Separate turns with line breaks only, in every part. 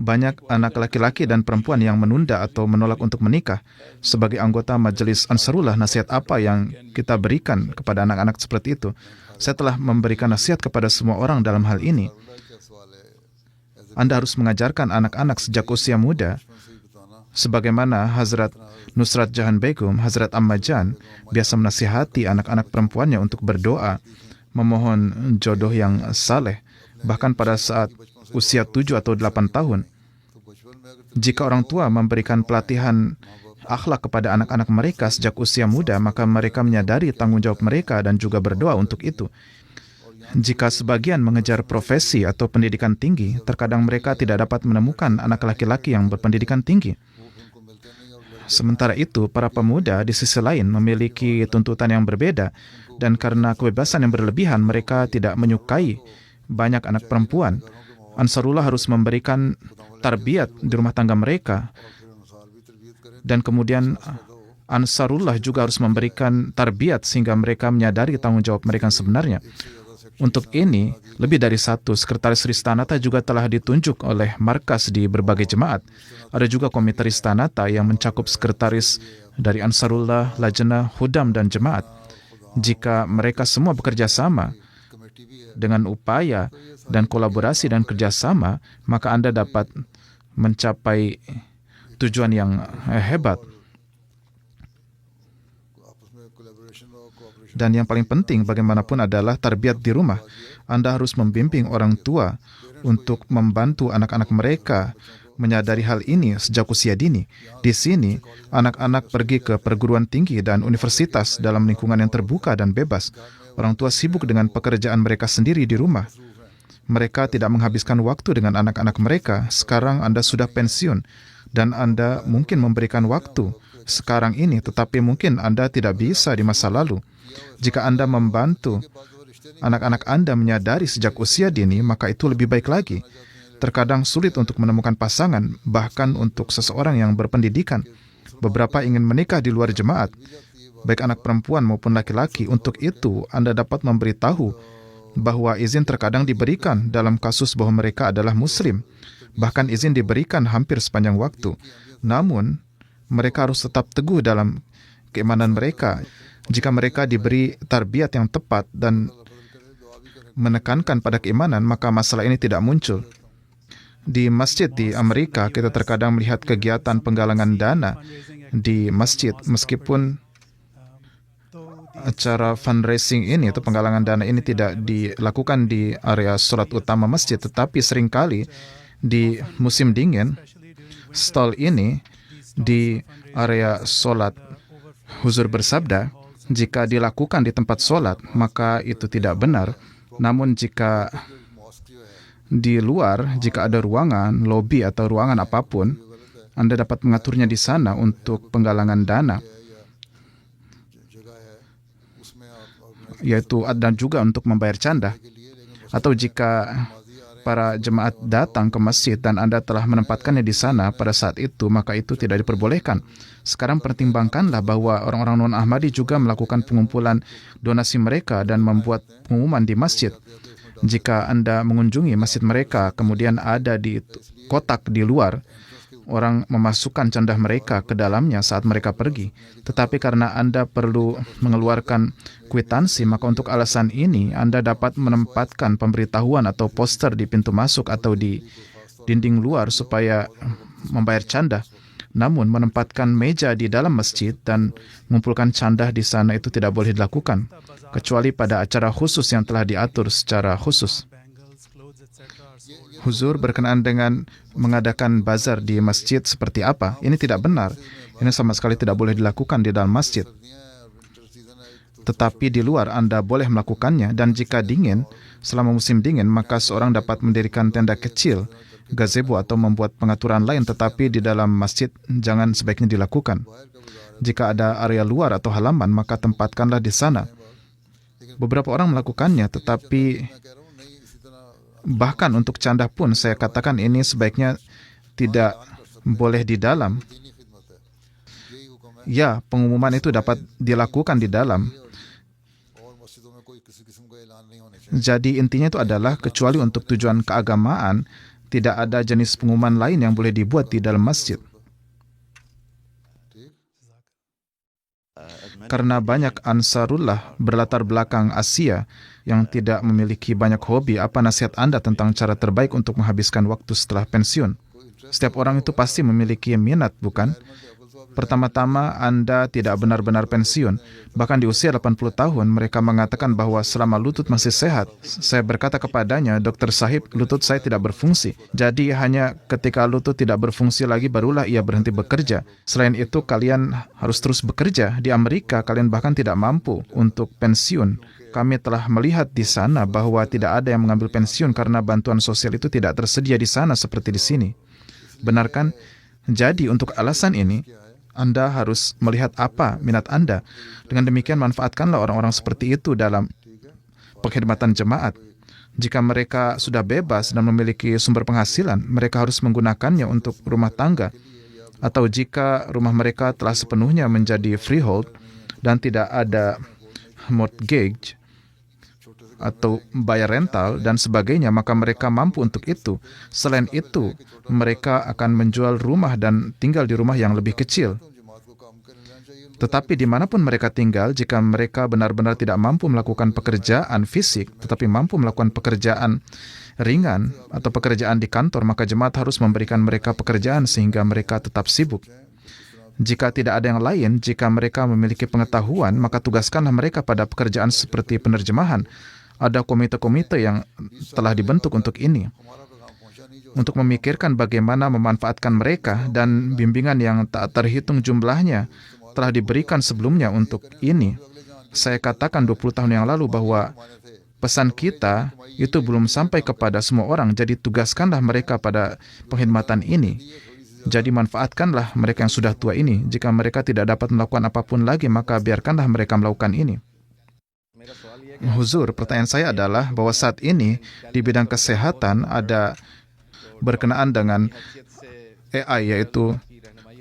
banyak anak laki-laki dan perempuan yang menunda atau menolak untuk menikah. Sebagai anggota Majelis Ansarullah, nasihat apa yang kita berikan kepada anak-anak seperti itu? Saya telah memberikan nasihat kepada semua orang dalam hal ini. Anda harus mengajarkan anak-anak sejak usia muda, sebagaimana Hazrat Nusrat Jahan Begum, Hazrat Ammajan biasa menasihati anak-anak perempuannya untuk berdoa, memohon jodoh yang saleh, bahkan pada saat usia 7 atau 8 tahun. Jika orang tua memberikan pelatihan akhlak kepada anak-anak mereka sejak usia muda, maka mereka menyadari tanggung jawab mereka dan juga berdoa untuk itu. Jika sebagian mengejar profesi atau pendidikan tinggi, terkadang mereka tidak dapat menemukan anak laki-laki yang berpendidikan tinggi. Sementara itu, para pemuda di sisi lain memiliki tuntutan yang berbeda, dan karena kebebasan yang berlebihan, mereka tidak menyukai banyak anak perempuan. Ansarullah harus memberikan tarbiyat di rumah tangga mereka, dan kemudian Ansarullah juga harus memberikan tarbiyat sehingga mereka menyadari tanggung jawab mereka yang sebenarnya. Untuk ini, lebih dari satu sekretaris Ristanata juga telah ditunjuk oleh markas di berbagai jemaat. Ada juga komite Ristanata yang mencakup sekretaris dari Ansarullah, Lajnah, Hudam, dan jemaat. Jika mereka semua bekerja sama dengan upaya dan kolaborasi dan kerjasama, maka Anda dapat mencapai tujuan yang hebat. Dan yang paling penting bagaimanapun adalah tarbiyat di rumah. Anda harus membimbing orang tua untuk membantu anak-anak mereka menyadari hal ini sejak usia dini. Di sini, anak-anak pergi ke perguruan tinggi dan universitas dalam lingkungan yang terbuka dan bebas. Orang tua sibuk dengan pekerjaan mereka sendiri di rumah. Mereka tidak menghabiskan waktu dengan anak-anak mereka. Sekarang Anda sudah pensiun dan Anda mungkin memberikan waktu sekarang ini, tetapi mungkin Anda tidak bisa di masa lalu. Jika Anda membantu anak-anak Anda menyadari sejak usia dini, maka itu lebih baik lagi. Terkadang sulit untuk menemukan pasangan, bahkan untuk seseorang yang berpendidikan. Beberapa ingin menikah di luar jemaat, baik anak perempuan maupun laki-laki. Untuk itu, Anda dapat memberitahu bahwa izin terkadang diberikan dalam kasus bahwa mereka adalah Muslim. Bahkan izin diberikan hampir sepanjang waktu. Namun, mereka harus tetap teguh dalam keimanan mereka. Jika mereka diberi tarbiyat yang tepat dan menekankan pada keimanan, maka masalah ini tidak muncul. Di masjid di Amerika, kita terkadang melihat kegiatan penggalangan dana di masjid, meskipun acara fundraising ini atau penggalangan dana ini tidak dilakukan di area sholat utama masjid, tetapi seringkali di musim dingin, stall ini di area sholat. Huzur bersabda, jika dilakukan di tempat sholat, maka itu tidak benar. Namun jika di luar, jika ada ruangan, lobi atau ruangan apapun, Anda dapat mengaturnya di sana untuk penggalangan dana, yaitu dan juga untuk membayar canda. Atau jika para jemaat datang ke masjid dan Anda telah menempatkannya di sana pada saat itu, maka itu tidak diperbolehkan. Sekarang pertimbangkanlah bahwa orang-orang non-Ahmadi juga melakukan pengumpulan donasi mereka dan membuat pengumuman di masjid. Jika Anda mengunjungi masjid mereka, kemudian ada di kotak di luar, orang memasukkan canda mereka ke dalamnya saat mereka pergi. Tetapi karena Anda perlu mengeluarkan kwitansi, maka untuk alasan ini Anda dapat menempatkan pemberitahuan atau poster di pintu masuk atau di dinding luar supaya membayar canda. Namun menempatkan meja di dalam masjid dan mengumpulkan canda di sana itu tidak boleh dilakukan, kecuali pada acara khusus yang telah diatur secara khusus. Huzur berkenaan dengan mengadakan bazar di masjid seperti apa? Ini tidak benar. Ini sama sekali tidak boleh dilakukan di dalam masjid. Tetapi di luar Anda boleh melakukannya, dan jika dingin, selama musim dingin, maka seorang dapat mendirikan tenda kecil, gazebo, atau membuat pengaturan lain, tetapi di dalam masjid jangan sebaiknya dilakukan. Jika ada area luar atau halaman, maka tempatkanlah di sana. Beberapa orang melakukannya, tetapi bahkan untuk canda pun saya katakan ini sebaiknya tidak boleh di dalam. Ya, pengumuman itu dapat dilakukan di dalam. Jadi intinya itu adalah kecuali untuk tujuan keagamaan, tidak ada jenis pengumuman lain yang boleh dibuat di dalam masjid. Karena banyak Ansarullah berlatar belakang Asia yang tidak memiliki banyak hobi, apa nasihat Anda tentang cara terbaik untuk menghabiskan waktu setelah pensiun? Setiap orang itu pasti memiliki minat, bukan? Pertama-tama, Anda tidak benar-benar pensiun. Bahkan di usia 80 tahun, mereka mengatakan bahwa selama lutut masih sehat. Saya berkata kepadanya, Dokter Sahib, lutut saya tidak berfungsi. Jadi hanya ketika lutut tidak berfungsi lagi, barulah ia berhenti bekerja. Selain itu, kalian harus terus bekerja. Di Amerika, kalian bahkan tidak mampu untuk pensiun. Kami telah melihat di sana bahwa tidak ada yang mengambil pensiun karena bantuan sosial itu tidak tersedia di sana seperti di sini. Benar kan? Jadi untuk alasan ini, Anda harus melihat apa minat Anda. Dengan demikian, manfaatkanlah orang-orang seperti itu dalam pengkhidmatan jemaat. Jika mereka sudah bebas dan memiliki sumber penghasilan, mereka harus menggunakannya untuk rumah tangga. Atau jika rumah mereka telah sepenuhnya menjadi freehold dan tidak ada mortgage atau bayar rental dan sebagainya, maka mereka mampu untuk itu. Selain itu, mereka akan menjual rumah dan tinggal di rumah yang lebih kecil. Tetapi dimanapun mereka tinggal, jika mereka benar-benar tidak mampu melakukan pekerjaan fisik, tetapi mampu melakukan pekerjaan ringan atau pekerjaan di kantor, maka jemaat harus memberikan mereka pekerjaan sehingga mereka tetap sibuk. Jika tidak ada yang lain, jika mereka memiliki pengetahuan, maka tugaskanlah mereka pada pekerjaan seperti penerjemahan. Ada komite-komite yang telah dibentuk untuk ini, untuk memikirkan bagaimana memanfaatkan mereka, dan bimbingan yang tak terhitung jumlahnya telah diberikan sebelumnya untuk ini. Saya katakan 20 tahun yang lalu bahwa pesan kita itu belum sampai kepada semua orang, jadi tugaskanlah mereka pada pengkhidmatan ini. Jadi manfaatkanlah mereka yang sudah tua ini. Jika mereka tidak dapat melakukan apapun lagi, maka biarkanlah mereka melakukan ini. Huzur, pertanyaan saya adalah bahwa saat ini di bidang kesehatan ada berkenaan dengan AI, yaitu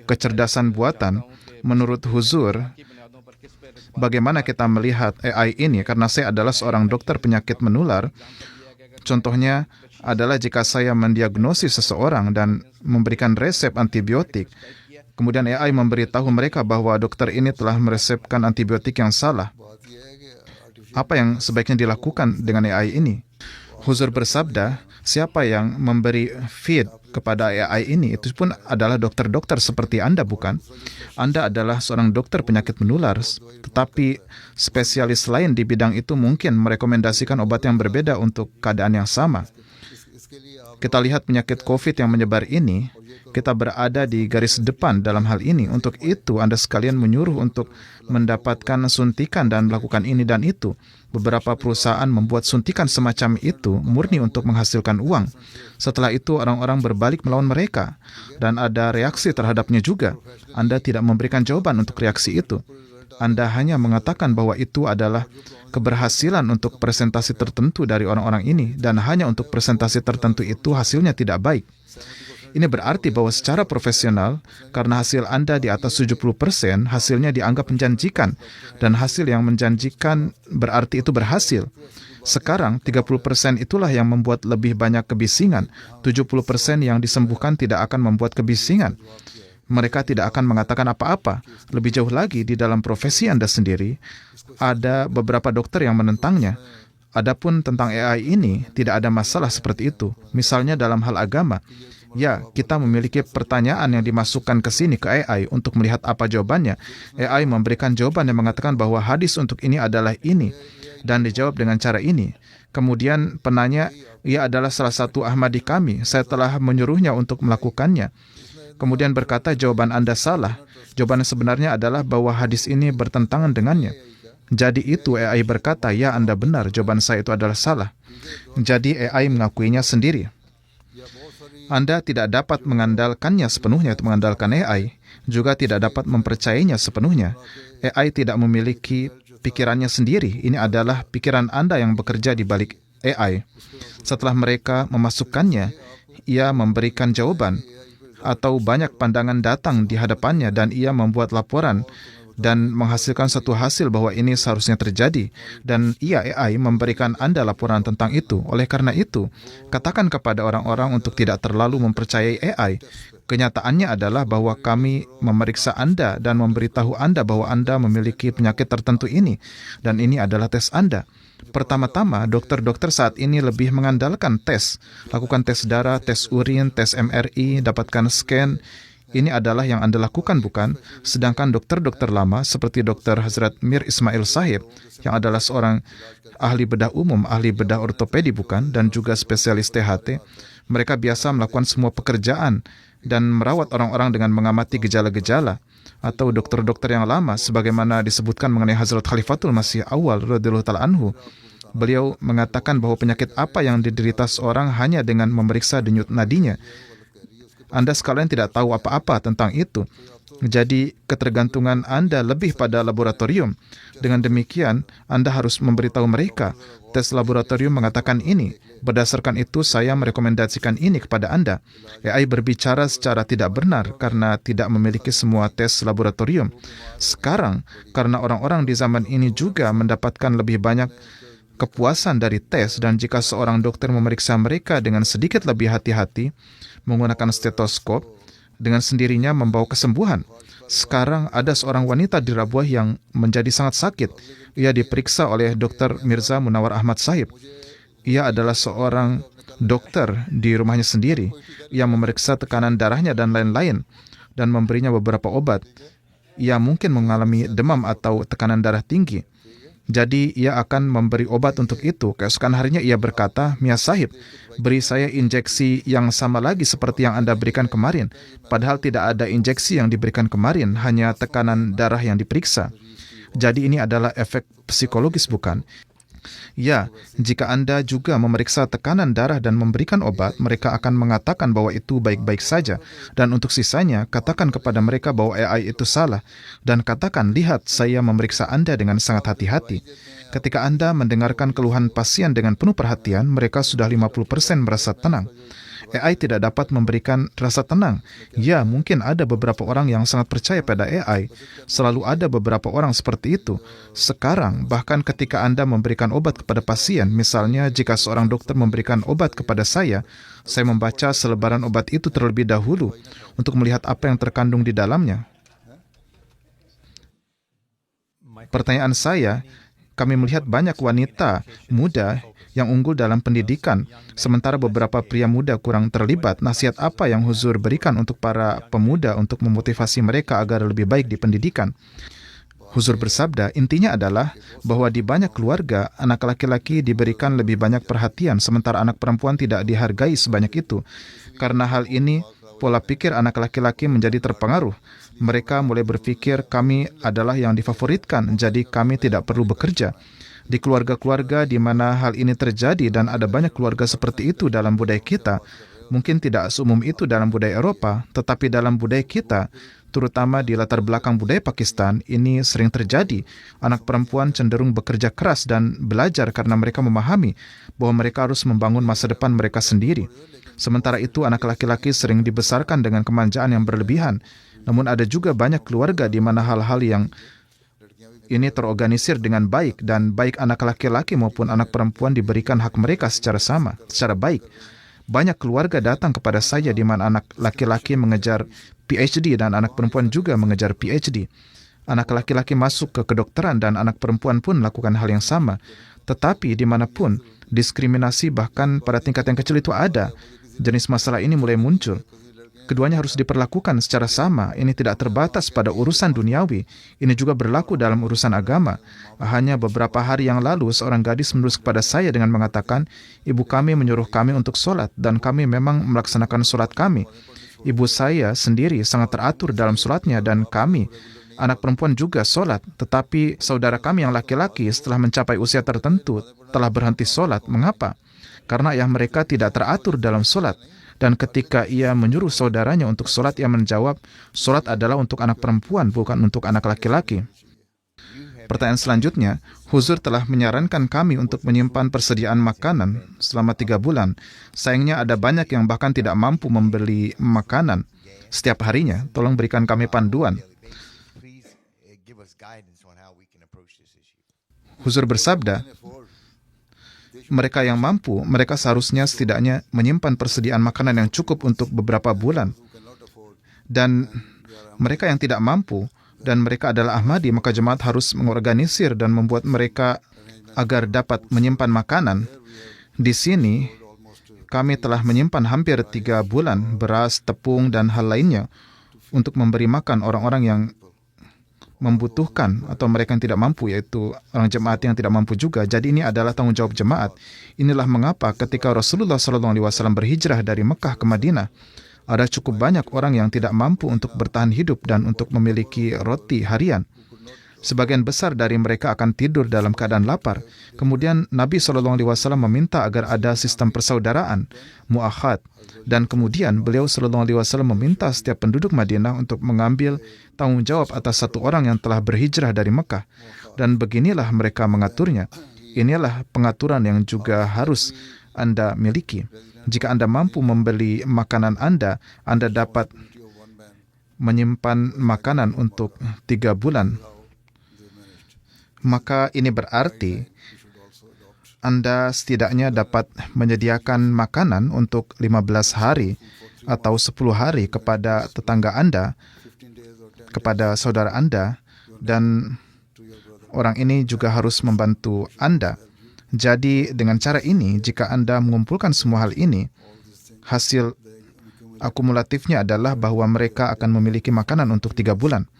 kecerdasan buatan. Menurut Huzur, bagaimana kita melihat AI ini? Karena saya adalah seorang dokter penyakit menular. Contohnya adalah jika saya mendiagnosis seseorang dan memberikan resep antibiotik, kemudian AI memberitahu mereka bahwa dokter ini telah meresepkan antibiotik yang salah. Apa yang sebaiknya dilakukan dengan AI ini? Huzur bersabda, siapa yang memberi feed kepada AI ini, itu pun adalah dokter-dokter seperti Anda, bukan? Anda adalah seorang dokter penyakit menular, tetapi spesialis lain di bidang itu mungkin merekomendasikan obat yang berbeda untuk keadaan yang sama. Kita lihat penyakit COVID yang menyebar ini, kita berada di garis depan dalam hal ini. Untuk itu, Anda sekalian menyuruh untuk mendapatkan suntikan dan melakukan ini dan itu. Beberapa perusahaan membuat suntikan semacam itu murni untuk menghasilkan uang. Setelah itu, orang-orang berbalik melawan mereka. Dan ada reaksi terhadapnya juga. Anda tidak memberikan jawaban untuk reaksi itu. Anda hanya mengatakan bahwa itu adalah keberhasilan untuk presentasi tertentu dari orang-orang ini, dan hanya untuk presentasi tertentu itu hasilnya tidak baik. Ini berarti bahwa secara profesional, karena hasil Anda di atas 70%, hasilnya dianggap menjanjikan, dan hasil yang menjanjikan berarti itu berhasil. Sekarang, 30% itulah yang membuat lebih banyak kebisingan. 70% yang disembuhkan tidak akan membuat kebisingan. Mereka tidak akan mengatakan apa-apa. Lebih jauh lagi, di dalam profesi Anda sendiri, ada beberapa dokter yang menentangnya. Adapun tentang AI ini, tidak ada masalah seperti itu. Misalnya dalam hal agama, ya, kita memiliki pertanyaan yang dimasukkan ke sini ke AI untuk melihat apa jawabannya. AI memberikan jawaban yang mengatakan bahwa hadis untuk ini adalah ini, dan dijawab dengan cara ini. Kemudian penanya, ia adalah salah satu Ahmadi kami. Saya telah menyuruhnya untuk melakukannya. Kemudian berkata, jawaban Anda salah. Jawaban sebenarnya adalah bahwa hadis ini bertentangan dengannya. Jadi itu AI berkata, ya Anda benar, jawaban saya itu adalah salah. Jadi AI mengakuinya sendiri. Anda tidak dapat mengandalkannya sepenuhnya, itu mengandalkan AI. Juga tidak dapat mempercayainya sepenuhnya. AI tidak memiliki pikirannya sendiri. Ini adalah pikiran Anda yang bekerja di balik AI. Setelah mereka memasukkannya, ia memberikan jawaban. Atau banyak pandangan datang di hadapannya dan ia membuat laporan dan menghasilkan satu hasil bahwa ini seharusnya terjadi. Dan AI memberikan Anda laporan tentang itu. Oleh karena itu, katakan kepada orang-orang untuk tidak terlalu mempercayai AI. Kenyataannya adalah bahwa kami memeriksa Anda dan memberitahu Anda bahwa Anda memiliki penyakit tertentu ini. Dan ini adalah tes Anda. Pertama-tama, dokter-dokter saat ini lebih mengandalkan tes. Lakukan tes darah, tes urin, tes MRI, dapatkan scan. Ini adalah yang Anda lakukan, bukan? Sedangkan dokter-dokter lama seperti Dr. Hazrat Mir Ismail Sahib, yang adalah seorang ahli bedah umum, ahli bedah ortopedi, bukan? Dan juga spesialis THT. Mereka biasa melakukan semua pekerjaan dan merawat orang-orang dengan mengamati gejala-gejala. Atau dokter-dokter yang lama, sebagaimana disebutkan mengenai Hazrat Khalifatul Masih Awal radhiyallahu ta'ala anhu. Beliau mengatakan bahwa penyakit apa yang diderita seorang hanya dengan memeriksa denyut nadinya. Anda sekalian tidak tahu apa-apa tentang itu. Jadi, ketergantungan Anda lebih pada laboratorium. Dengan demikian, Anda harus memberitahu mereka, tes laboratorium mengatakan ini. Berdasarkan itu, saya merekomendasikan ini kepada Anda. AI berbicara secara tidak benar karena tidak memiliki semua tes laboratorium. Sekarang, karena orang-orang di zaman ini juga mendapatkan lebih banyak kepuasan dari tes, dan jika seorang dokter memeriksa mereka dengan sedikit lebih hati-hati, menggunakan stetoskop, dengan sendirinya membawa kesembuhan. Sekarang ada seorang wanita di Rabuah yang menjadi sangat sakit. Ia diperiksa oleh Dr. Mirza Munawar Ahmad Sahib. Ia adalah seorang dokter di rumahnya sendiri. Ia memeriksa tekanan darahnya dan lain-lain, dan memberinya beberapa obat. Ia mungkin mengalami demam atau tekanan darah tinggi. Jadi ia akan memberi obat untuk itu. Keesokan harinya ia berkata, Mia Sahib, beri saya injeksi yang sama lagi seperti yang Anda berikan kemarin. Padahal tidak ada injeksi yang diberikan kemarin, hanya tekanan darah yang diperiksa. Jadi ini adalah efek psikologis, bukan? Ya, jika Anda juga memeriksa tekanan darah dan memberikan obat, mereka akan mengatakan bahwa itu baik-baik saja. Dan untuk sisanya, katakan kepada mereka bahwa AI itu salah. Dan katakan, lihat, saya memeriksa Anda dengan sangat hati-hati. Ketika Anda mendengarkan keluhan pasien dengan penuh perhatian, mereka sudah 50% merasa tenang. AI tidak dapat memberikan rasa tenang. Ya, mungkin ada beberapa orang yang sangat percaya pada AI. Selalu ada beberapa orang seperti itu. Sekarang, bahkan ketika Anda memberikan obat kepada pasien, misalnya jika seorang dokter memberikan obat kepada saya membaca selebaran obat itu terlebih dahulu untuk melihat apa yang terkandung di dalamnya. Pertanyaan saya, kami melihat banyak wanita muda yang unggul dalam pendidikan, sementara beberapa pria muda kurang terlibat. Nasihat apa yang Huzur berikan untuk para pemuda untuk memotivasi mereka agar lebih baik di pendidikan? Huzur bersabda, intinya adalah bahwa di banyak keluarga, anak laki-laki diberikan lebih banyak perhatian, sementara anak perempuan tidak dihargai sebanyak itu. Karena hal ini, pola pikir anak laki-laki menjadi terpengaruh. Mereka mulai berpikir kami adalah yang difavoritkan, jadi kami tidak perlu bekerja. Di keluarga-keluarga di mana hal ini terjadi, dan ada banyak keluarga seperti itu dalam budaya kita, mungkin tidak seumum itu dalam budaya Eropa, tetapi dalam budaya kita, terutama di latar belakang budaya Pakistan, ini sering terjadi. Anak perempuan cenderung bekerja keras dan belajar karena mereka memahami bahwa mereka harus membangun masa depan mereka sendiri. Sementara itu, anak laki-laki sering dibesarkan dengan kemanjaan yang berlebihan. Namun ada juga banyak keluarga di mana hal-hal yang ini terorganisir dengan baik, dan baik anak laki-laki maupun anak perempuan diberikan hak mereka secara sama, secara baik. Banyak keluarga datang kepada saya di mana anak laki-laki mengejar PhD dan anak perempuan juga mengejar PhD. Anak laki-laki masuk ke kedokteran dan anak perempuan pun melakukan hal yang sama. Tetapi dimanapun, diskriminasi bahkan pada tingkat yang kecil itu ada. Jenis masalah ini mulai muncul. Keduanya harus diperlakukan secara sama. Ini tidak terbatas pada urusan duniawi. Ini juga berlaku dalam urusan agama. Hanya beberapa hari yang lalu, seorang gadis menulis kepada saya dengan mengatakan, ibu kami menyuruh kami untuk sholat, dan kami memang melaksanakan sholat kami. Ibu saya sendiri sangat teratur dalam sholatnya, dan kami, anak perempuan juga sholat. Tetapi saudara kami yang laki-laki setelah mencapai usia tertentu telah berhenti sholat. Mengapa? Karena ayah mereka tidak teratur dalam sholat. Dan ketika ia menyuruh saudaranya untuk sholat, ia menjawab, sholat adalah untuk anak perempuan, bukan untuk anak laki-laki. Pertanyaan selanjutnya, Huzur telah menyarankan kami untuk menyimpan persediaan makanan selama 3 bulan. Sayangnya ada banyak yang bahkan tidak mampu membeli makanan setiap harinya. Tolong berikan kami panduan. Huzur bersabda, mereka yang mampu, mereka seharusnya setidaknya menyimpan persediaan makanan yang cukup untuk beberapa bulan. Dan mereka yang tidak mampu, dan mereka adalah Ahmadi, maka jemaat harus mengorganisir dan membuat mereka agar dapat menyimpan makanan. Di sini, kami telah menyimpan hampir 3 bulan beras, tepung, dan hal lainnya untuk memberi makan orang-orang yang membutuhkan atau mereka yang tidak mampu, yaitu orang jemaat yang tidak mampu juga. Jadi ini adalah tanggung jawab jemaat. Inilah mengapa ketika Rasulullah SAW berhijrah dari Mekah ke Madinah, ada cukup banyak orang yang tidak mampu untuk bertahan hidup dan untuk memiliki roti harian. Sebagian besar dari mereka akan tidur dalam keadaan lapar. Kemudian Nabi SAW meminta agar ada sistem persaudaraan, mu'akhad. Dan kemudian beliau SAW meminta setiap penduduk Madinah untuk mengambil tanggung jawab atas satu orang yang telah berhijrah dari Mekah. Dan beginilah mereka mengaturnya. Inilah pengaturan yang juga harus Anda miliki. Jika Anda mampu membeli makanan Anda dapat menyimpan makanan untuk 3 bulan. Maka ini berarti Anda setidaknya dapat menyediakan makanan untuk 15 hari atau 10 hari kepada tetangga Anda, kepada saudara Anda, dan orang ini juga harus membantu Anda. Jadi dengan cara ini, jika Anda mengumpulkan semua hal ini, hasil akumulatifnya adalah bahwa mereka akan memiliki makanan untuk 3 bulan.